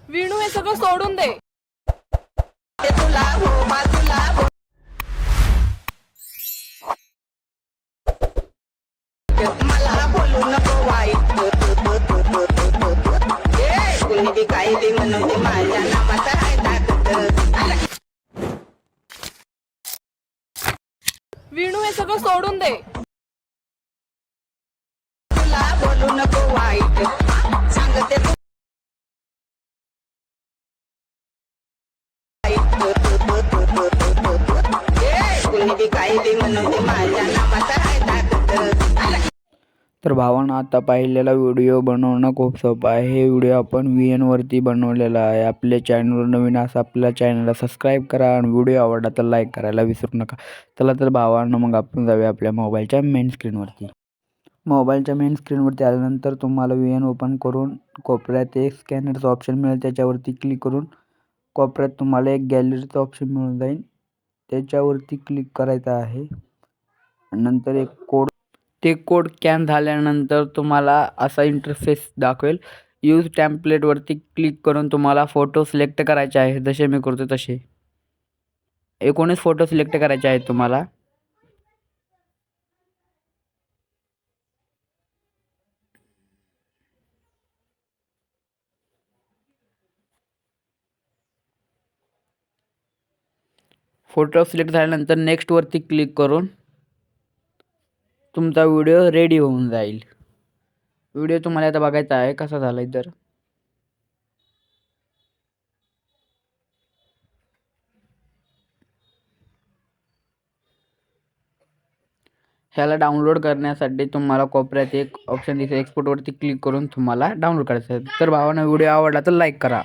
विणू हे सगळं सोडून दे. मला बोलू नको वाईट कुणी बी काही बी म्हणून ते माझ्या नावाचा आहे ताकद. विणू हे सगळं सोडून दे. तुला बोलू नको वाईट सांगते तू कुणी बी काही बी म्हणून ते माझ्या नावाचा आहे ताकद. तर भावांनो, आता पाहिलेला व्हिडिओ बनवणं खूप सोपं आहे. हे व्हिडिओ आपण VN वरती बनवलेला आहे. आपल्या चॅनलवर नवीन असं आपल्या चॅनलला सबस्क्राईब करा आणि व्हिडिओ आवडला तर लाईक करायला विसरू नका. चला तर भावांनो, मग आपण जाऊया आपल्या मोबाईलच्या मेन स्क्रीनवरती. मोबाईलच्या मेन स्क्रीनवरती आल्यानंतर तुम्हाला VN ओपन करून कोपऱ्यात एक स्कॅनरचं ऑप्शन मिळेल, त्याच्यावरती क्लिक करून कोपऱ्यात तुम्हाला एक गॅलरीचं ऑप्शन मिळून जाईल, त्याच्यावरती क्लिक करायचं आहे. नंतर एक कोड, ते कोड स्कॅन झाल्यानंतर तुम्हाला असा इंटरफेस दाखवेल. यूज टेम्पलेटवरती क्लिक करून तुम्हाला फोटो सिलेक्ट करायचे आहे. जसे मी करतो तसे 19 फोटो सिलेक्ट करायचे आहेत तुम्हाला. फोटो सिलेक्ट झाल्यानंतर नेक्स्टवरती क्लिक करून तुमचा व्हिडिओ रेडी होऊन जाईल. व्हिडिओ तुम्हाला आता बघायचा आहे कसा झाला आहे. तर ह्याला डाउनलोड करण्यासाठी तुम्हाला कोपऱ्यात एक ऑप्शन दिसेल, एक्सपोर्टवरती क्लिक करून तुम्हाला डाउनलोड करायचं आहे. तर भावांनो, व्हिडिओ आवडला तर लाईक करा.